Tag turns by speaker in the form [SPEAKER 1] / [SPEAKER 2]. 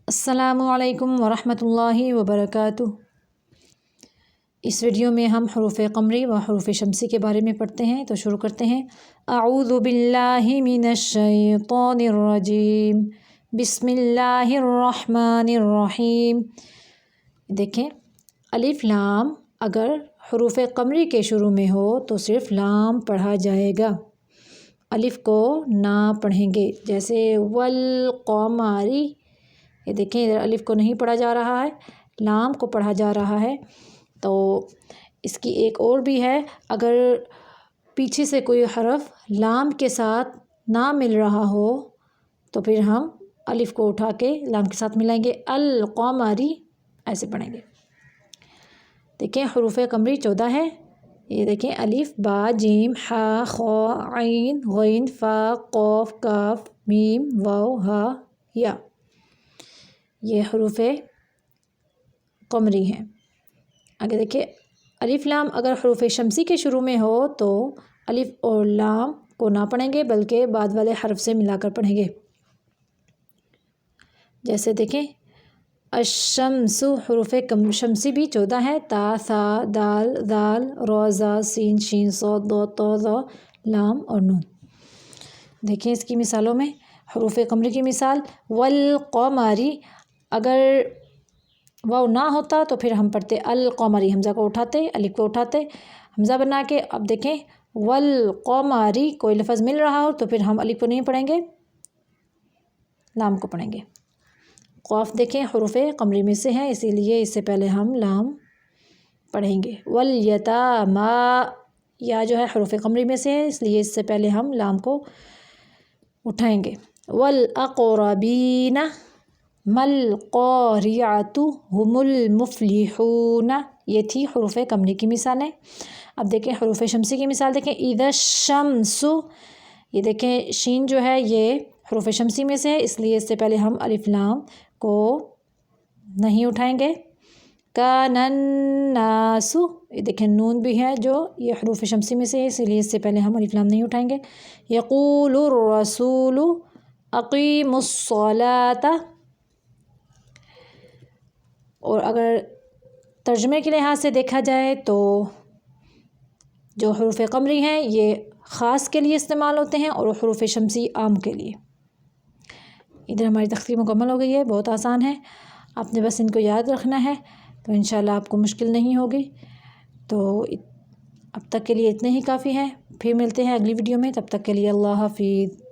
[SPEAKER 1] अस्सलामु अलैकुम वरहमतुल्लाहि वबरकातुह। इस वीडियो में हम हरूफ़ क़मरी व हरूफ़ शमसी के बारे में पढ़ते हैं, तो शुरू करते हैं। अऊज़ु बिल्लाहि मिनश शैतानिर रजीम, बिस्मिल्लाहिर रहमानिर रहीम। देखें, अलिफ लाम अगर हरूफ़ क़मरी के शुरू में हो तो सिर्फ़ लाम पढ़ा जाएगा, अलिफ़ को ना पढ़ेंगे। जैसे वल क़मरी, ये देखें इधर अलिफ़ को नहीं पढ़ा जा रहा है, लाम को पढ़ा जा रहा है। तो इसकी एक और भी है, अगर पीछे से कोई हरफ लाम के साथ ना मिल रहा हो तो फिर हम अलिफ़ को उठा के लाम के साथ मिलाएंगे, अल क़मरी ऐसे पढ़ेंगे। देखें हरूफ़ क़मरी 14 है। ये देखें अलिफ़ बा जीम हा खा ऐन गैन फा क़ाफ काफ मीम वाव हा या, ये हरूफ़ क़मरी हैं। आगे देखिए, अलिफ़ लाम अगर हरूफ़ शमसी के शुरू में हो तो अलिफ़ और लाम को ना पढ़ेंगे बल्कि बाद वाले हरफ से मिलाकर पढ़ेंगे। जैसे देखें अशम्सु, हरूफ़ शमसी भी 14 है। ता सा दाल दाल रोज़ा सीन शीन सौद दो तो दो लाम और नून। देखें इसकी मिसालों में, हरूफ़ क़मरी की मिसाल वल क़मरी, अगर वाव ना होता तो फिर हम पढ़ते अल क़मरी, हमज़ा को उठाते, अलिफ़ को उठाते, हमज़ा बना के। अब देखें वल क़मरी, कोई लफ्ज़ मिल रहा हो तो फिर हम अलिफ़ को नहीं पढ़ेंगे, लाम को पढ़ेंगे। क़ाफ देखें हरूफ़ क़मरी में से है, इसीलिए इससे पहले हम लाम पढ़ेंगे। वल यतामा, या जो है हरूफ़ क़मरी में से है, इसलिए इससे पहले हम लाम को उठाएंगे। वल अक़रबीना, मल क़ारिअतु हुमुल मुफ़्लिहूना, ये थी हरूफ़ क़मरी की मिसालें। अब देखें हरूफ़ शमसी की मिसाल देखें, इज़ा शम्सु, ये देखें शीन जो है ये हरूफ़ शमसी में से है, इसलिए इससे पहले हम अलिफ़ लाम को नहीं उठाएंगे। कानन नासु, ये देखें नून भी है जो ये हरूफ़ शमसी में से है, इसलिए इससे पहले हम अलिफ़ लाम नहीं उठाएंगे। यक़ूलुर रसूलु अक़ीमुस्सलाता, और अगर तर्जुमे के लिहाज से देखा जाए तो जो हरूफ़ क़मरी हैं ये ख़ास के लिए इस्तेमाल होते हैं और हरूफ़ शमसी आम के लिए। इधर हमारी तख़्तीर मुकम्मल हो गई है, बहुत आसान है, आपने बस इनको याद रखना है तो इंशाल्लाह आपको मुश्किल नहीं होगी। तो अब तक के लिए इतने ही काफ़ी है, फिर मिलते हैं अगली वीडियो में, तब तक के लिए अल्लाह हाफ़िज़।